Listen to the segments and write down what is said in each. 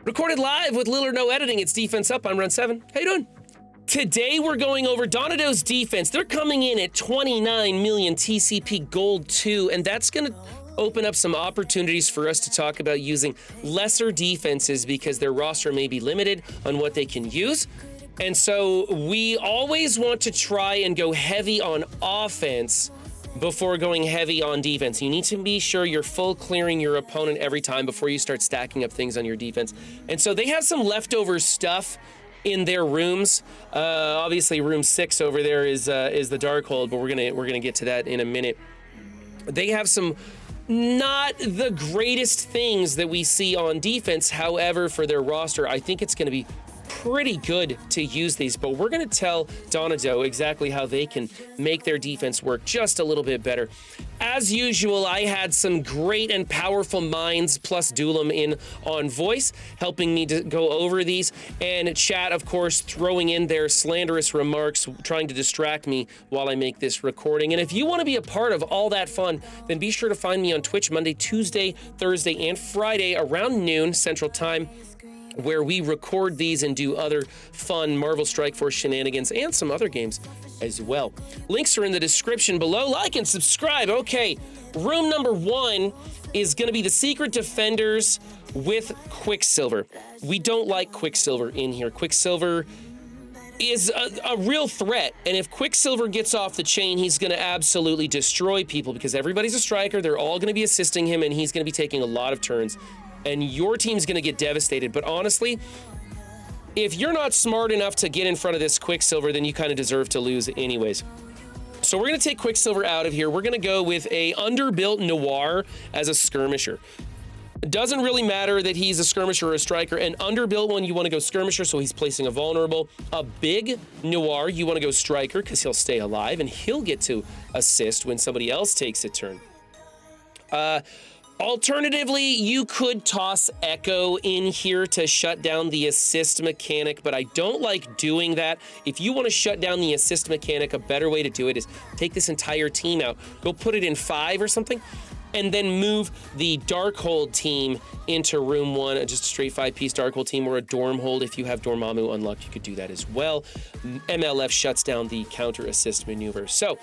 Recorded live with little or no editing. It's Defense Up. I'm Run 7. How you doing? Today we're going over Donado's defense. They're coming in at 29 million TCP Gold 2, and that's going to open up some opportunities for us to talk about using lesser defenses because their roster may be limited on what they can use. And so we always want to try and go heavy on offense before going heavy on defense. You need to be sure you're full clearing your opponent every time before you start stacking up things on your defense. And so they have some leftover stuff in their rooms. Obviously, room 6 over there is the Darkhold, but we're gonna get to that in a minute. They have some not the greatest things that we see on defense. However, for their roster, I think it's gonna be pretty good to use these, but we're going to tell Donado exactly how they can make their defense work just a little bit better. As usual, I had some great and powerful minds plus Duelam in on voice, helping me to go over these, and chat, of course, throwing in their slanderous remarks, trying to distract me while I make this recording. And if you want to be a part of all that fun, then be sure to find me on Twitch Monday, Tuesday, Thursday, and Friday around noon Central Time, where we record these and do other fun Marvel Strike Force shenanigans and some other games as well. Links are in the description below. Like and subscribe. Okay, room number 1 is going to be the Secret Defenders with Quicksilver. We don't like Quicksilver in here. Quicksilver is a real threat, and if Quicksilver gets off the chain, he's going to absolutely destroy people because everybody's a striker. They're all going to be assisting him, and he's going to be taking a lot of turns. And your team's gonna get devastated. But honestly, if you're not smart enough to get in front of this Quicksilver, then you kind of deserve to lose anyways. So we're gonna take Quicksilver out of here. We're gonna go with a underbuilt Noir as a skirmisher. It doesn't really matter that he's a skirmisher or a striker. An underbuilt one, you wanna go skirmisher, so he's placing a vulnerable. A big Noir, you wanna go striker, because he'll stay alive, and he'll get to assist when somebody else takes a turn. Alternatively, you could toss Echo in here to shut down the assist mechanic, but I don't like doing that. If you want to shut down the assist mechanic, a better way to do it is take this entire team out, go put it in 5 or something, and then move the Darkhold team into room 1, just a straight 5-piece Darkhold team, or a Dormhold. If you have Dormammu unlocked, you could do that as well. MLF shuts down the counter assist maneuver. So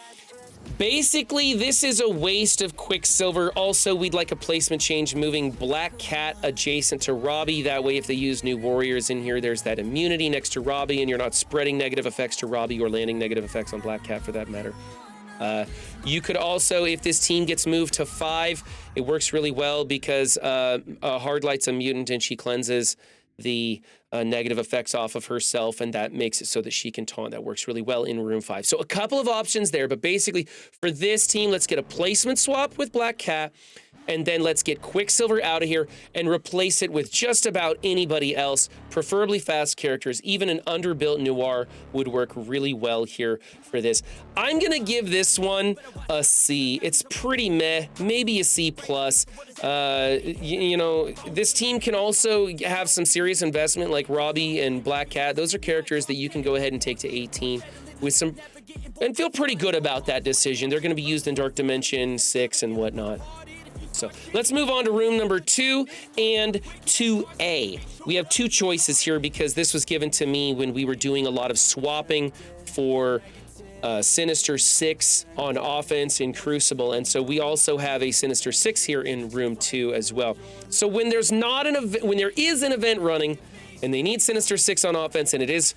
basically, this is a waste of Quicksilver. Also, we'd like a placement change, moving Black Cat adjacent to Robbie. That way, if they use new warriors in here, there's that immunity next to Robbie, and you're not spreading negative effects to Robbie or landing negative effects on Black Cat for that matter. You could also, if this team gets moved to 5, it works really well because Hardlight's a mutant and she cleanses the negative effects off of herself, and that makes it so that she can taunt. That works really well in room 5. So a couple of options there, but basically for this team, let's get a placement swap with Black Cat, and then let's get Quicksilver out of here and replace it with just about anybody else, preferably fast characters. Even an underbuilt Noir would work really well here for this. I'm gonna give this one a C. It's pretty meh, maybe a C+. You know, this team can also have some serious investment like Robbie and Black Cat. Those are characters that you can go ahead and take to 18 with some, and feel pretty good about that decision. They're gonna be used in Dark Dimension 6 and whatnot. So let's move on to room number 2 and 2A. We have 2 choices here because this was given to me when we were doing a lot of swapping for Sinister 6 on offense in Crucible, and so we also have a Sinister 6 here in room 2 as well. So when there's not an event, when there is an event running, and they need Sinister 6 on offense, and it is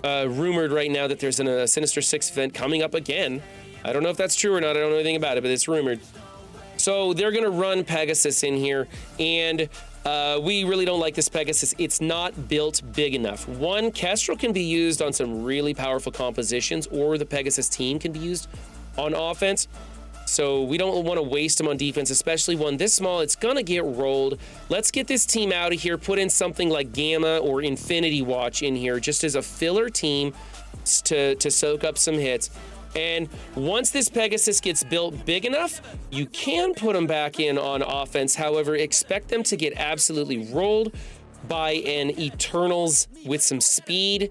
rumored right now that there's a Sinister 6 event coming up again. I don't know if that's true or not. I don't know anything about it, but it's rumored. So they're gonna run Pegasus in here, and we really don't like this Pegasus. It's not built big enough. One, Kestrel can be used on some really powerful compositions, or the Pegasus team can be used on offense. So we don't want to waste them on defense, especially one this small. It's gonna get rolled. Let's get this team out of here, put in something like Gamma or Infinity Watch in here, just as a filler team to soak up some hits. And once this Pegasus gets built big enough, you can put them back in on offense. However, expect them to get absolutely rolled by an Eternals with some speed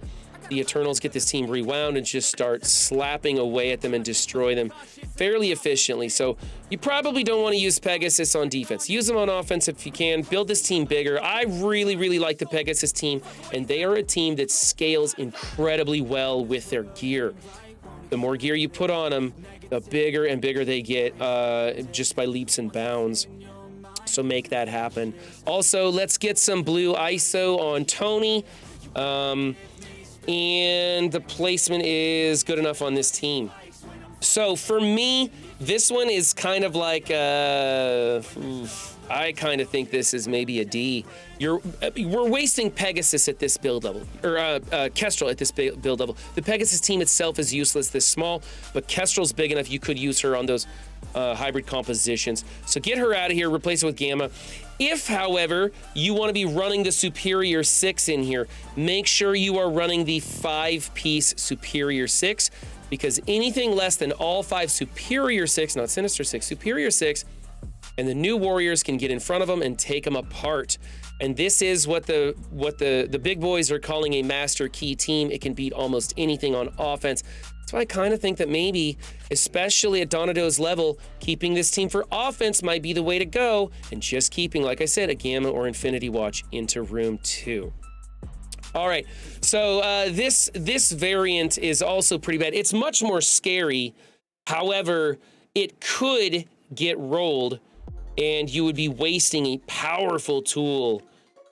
the Eternals get this team rewound and just start slapping away at them and destroy them fairly efficiently. So you probably don't want to use Pegasus on defense. Use them on offense if you can. Build this team bigger. I really, really like the Pegasus team, and they are a team that scales incredibly well with their gear. The more gear you put on them, the bigger and bigger they get just by leaps and bounds. So make that happen. Also, let's get some blue ISO on Tony. And the placement is good enough on this team. So for me, this one is kind of like, I kind of think this is maybe a D. We're wasting Pegasus at this build level, or Kestrel at this build level. The Pegasus team itself is useless this small, but Kestrel's big enough you could use her on those hybrid compositions. So get her out of here, replace it with Gamma. If, however, you want to be running the Superior 6 in here, make sure you are running the 5-piece Superior 6, because anything less than all 5 Superior 6, not Sinister 6, Superior 6, and the new Warriors can get in front of them and take them apart. And this is what the big boys are calling a master key team. It can beat almost anything on offense. So I kind of think that maybe, especially at Donado's level, keeping this team for offense might be the way to go, and just keeping, like I said, a Gamma or Infinity Watch into room 2. All right, so this variant is also pretty bad. It's much more scary. However, it could get rolled, and you would be wasting a powerful tool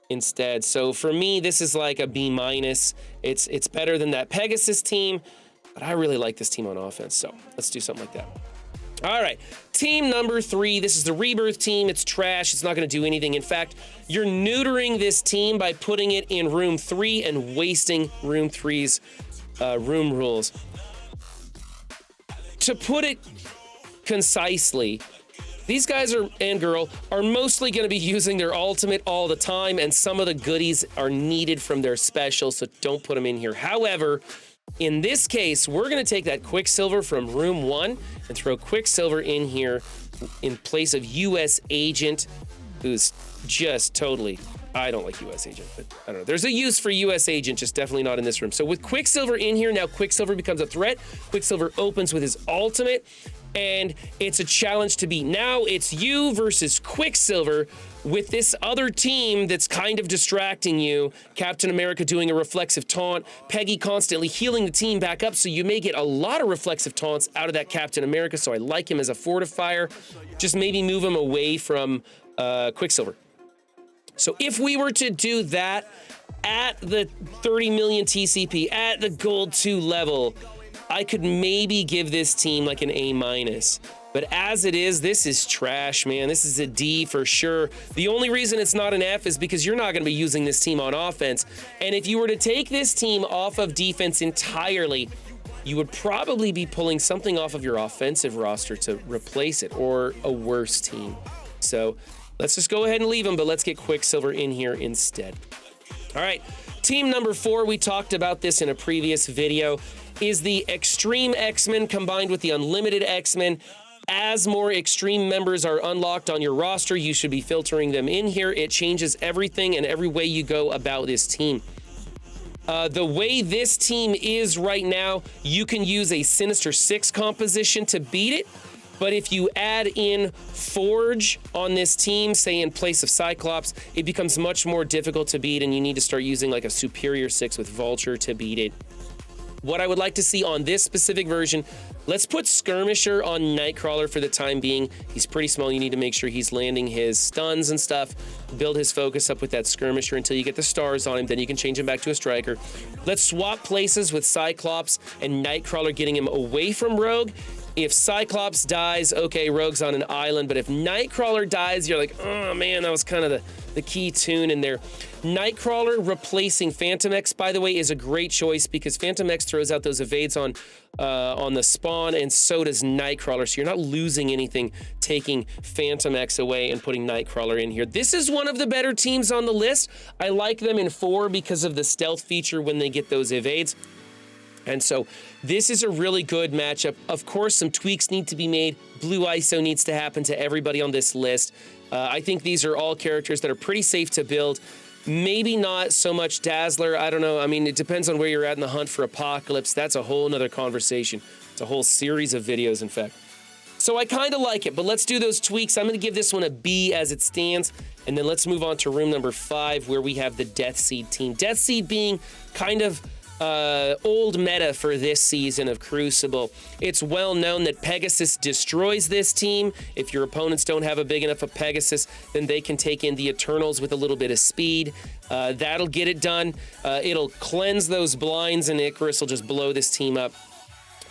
instead. So for me, this is like a B-. It's better than that Pegasus team, but I really like this team on offense, so let's do something like that. All right, team number 3. This is the Rebirth team. It's trash. It's not going to do anything. In fact, you're neutering this team by putting it in room 3 and wasting room 3's room rules. To put it concisely, these guys and girl are mostly going to be using their ultimate all the time, and some of the goodies are needed from their special, so don't put them in here. However, in this case, we're going to take that Quicksilver from room 1 and throw Quicksilver in here in place of US Agent, who's just totally... I don't like US Agent, but I don't know. There's a use for US Agent, just definitely not in this room. So with Quicksilver in here, now Quicksilver becomes a threat. Quicksilver opens with his ultimate, and it's a challenge to beat. Now it's you versus Quicksilver with this other team that's kind of distracting you. Captain America doing a reflexive taunt, Peggy constantly healing the team back up, so you may get a lot of reflexive taunts out of that Captain America, so I like him as a fortifier. Just maybe move him away from Quicksilver. So if we were to do that at the 30 million TCP, at the gold 2 level, I could maybe give this team like an A-. But as it is, this is trash, man. This is a D for sure. The only reason it's not an F is because you're not going to be using this team on offense. And if you were to take this team off of defense entirely, you would probably be pulling something off of your offensive roster to replace it, or a worse team. So let's just go ahead and leave them, but let's get Quicksilver in here instead. All right, team number 4, we talked about this in a previous video, is the Extreme X-Men combined with the Unlimited X-Men. As more Extreme members are unlocked on your roster, you should be filtering them in here. It changes everything and every way you go about this team. The way this team is right now, you can use a Sinister 6 composition to beat it. But if you add in Forge on this team, say in place of Cyclops, it becomes much more difficult to beat, and you need to start using like a Superior 6 with Vulture to beat it. What I would like to see on this specific version, let's put Skirmisher on Nightcrawler for the time being. He's pretty small. You need to make sure he's landing his stuns and stuff. Build his focus up with that Skirmisher until you get the stars on him. Then you can change him back to a Striker. Let's swap places with Cyclops and Nightcrawler, getting him away from Rogue. If Cyclops dies, okay, Rogue's on an island, but if Nightcrawler dies, you're like, oh man, that was kind of the key tune in there. Nightcrawler replacing Phantom X, by the way, is a great choice because Phantom X throws out those evades on the spawn, and so does Nightcrawler, so you're not losing anything taking Phantom X away and putting Nightcrawler in here. This is one of the better teams on the list. I like them in 4 because of the stealth feature when they get those evades. And so this is a really good matchup. Of course, some tweaks need to be made. Blue ISO needs to happen to everybody on this list. I think these are all characters that are pretty safe to build. Maybe not so much Dazzler. I don't know. I mean, it depends on where you're at in the hunt for Apocalypse. That's a whole nother conversation. It's a whole series of videos, in fact. So I kind of like it, but let's do those tweaks. I'm going to give this one a B as it stands, and then let's move on to room number 5, where we have the Death Seed team. Death Seed being kind of old meta for this season of Crucible. It's well known that Pegasus destroys this team. If your opponents don't have a big enough of Pegasus, then they can take in the Eternals with a little bit of speed. That'll get it done. It'll cleanse those blinds, and Icarus will just blow this team up.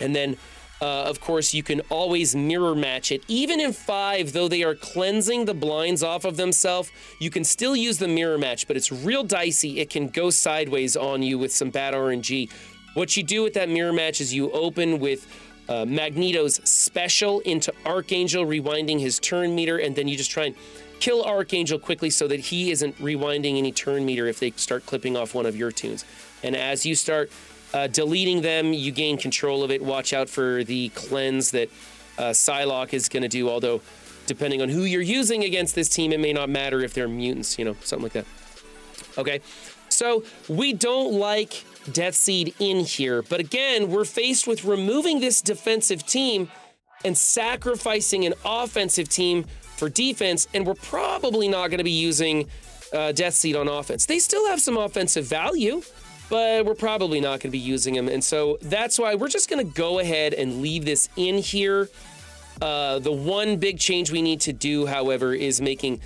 And then of course, you can always mirror match it. Even in 5, though they are cleansing the blinds off of themselves, you can still use the mirror match, but it's real dicey. It can go sideways on you with some bad RNG. What you do with that mirror match is you open with Magneto's special into Archangel, rewinding his turn meter, and then you just try and kill Archangel quickly so that he isn't rewinding any turn meter if they start clipping off one of your tunes. And as you start deleting them, you gain control of it. Watch out for the cleanse that Psylocke is going to do, although depending on who you're using against this team, it may not matter if they're mutants, you know, something like that. Okay, so we don't like Death Seed in here, but again, we're faced with removing this defensive team and sacrificing an offensive team for defense, and we're probably not going to be using Death Seed on offense. They still have some offensive value, but we're probably not going to be using them. And so that's why we're just going to go ahead and leave this in here. The one big change we need to do, however, is making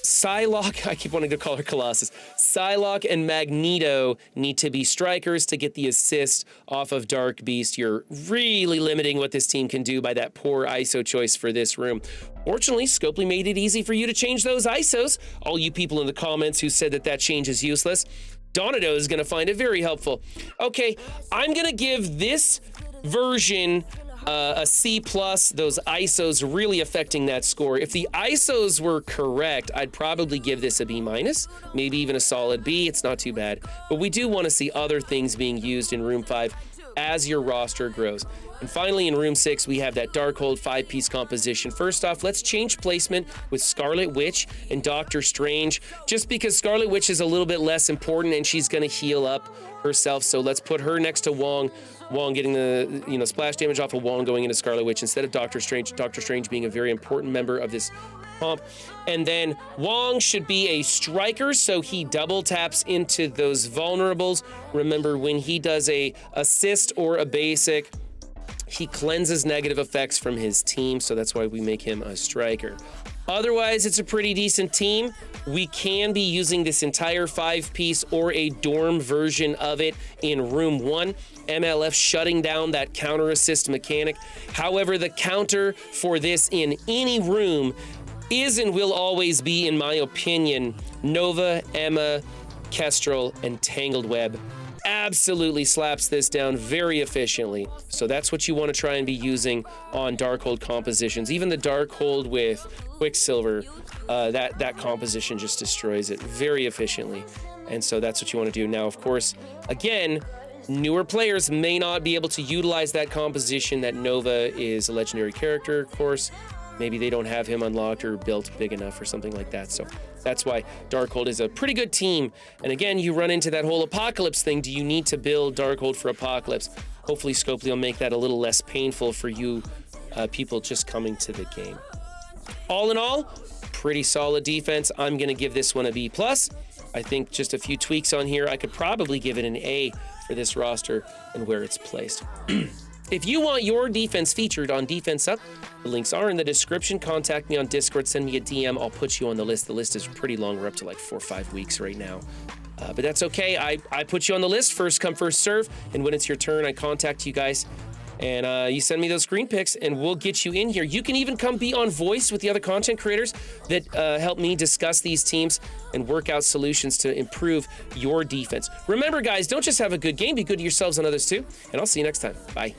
Psylocke, I keep wanting to call her Colossus, Psylocke and Magneto need to be strikers to get the assist off of Dark Beast. You're really limiting what this team can do by that poor ISO choice for this room. Fortunately, Scopely made it easy for you to change those ISOs. All you people in the comments who said that that change is useless, Donato is going to find it very helpful. Okay, I'm going to give this version a C+, those ISOs really affecting that score. If the ISOs were correct, I'd probably give this a B-, maybe even a solid B. It's not too bad. But we do want to see other things being used in room 5 as your roster grows. And finally, in room 6, we have that Darkhold 5-piece composition. First off, let's change placement with Scarlet Witch and Doctor Strange, just because Scarlet Witch is a little bit less important and she's going to heal up herself. So let's put her next to Wong. Wong getting the, you know, splash damage off of Wong going into Scarlet Witch instead of Doctor Strange. Doctor Strange being a very important member of this comp. And then Wong should be a striker, so he double taps into those vulnerables. Remember, when he does a assist or a basic, he cleanses negative effects from his team, so that's why we make him a striker. Otherwise, it's a pretty decent team. We can be using this entire 5-piece or a dorm version of it in room 1. MLF shutting down that counter assist mechanic. However, the counter for this in any room is and will always be, in my opinion, Nova, Emma, Kestrel, and Tangled Web. Absolutely slaps this down very efficiently. So that's what you want to try and be using on Darkhold compositions. Even the Darkhold with Quicksilver, that composition just destroys it very efficiently. And so that's what you want to do. Now, of course, again, newer players may not be able to utilize that composition. That Nova is a legendary character, of course. Maybe they don't have him unlocked or built big enough or something like that. So that's why Darkhold is a pretty good team. And again, you run into that whole Apocalypse thing. Do you need to build Darkhold for Apocalypse? Hopefully Scopely will make that a little less painful for you people just coming to the game. All in all, pretty solid defense. I'm going to give this one a B+. I think just a few tweaks on here. I could probably give it an A for this roster and where it's placed. If you want your defense featured on Defense Up, the links are in the description. Contact me on Discord, send me a DM. I'll put you on the list. The list is pretty long. We're up to like 4 or 5 weeks right now. But that's okay. I put you on the list. First come, first serve. And when it's your turn, I contact you guys. And you send me those screen pics, and we'll get you in here. You can even come be on voice with the other content creators that help me discuss these teams and work out solutions to improve your defense. Remember, guys, don't just have a good game. Be good to yourselves and others, too. And I'll see you next time. Bye.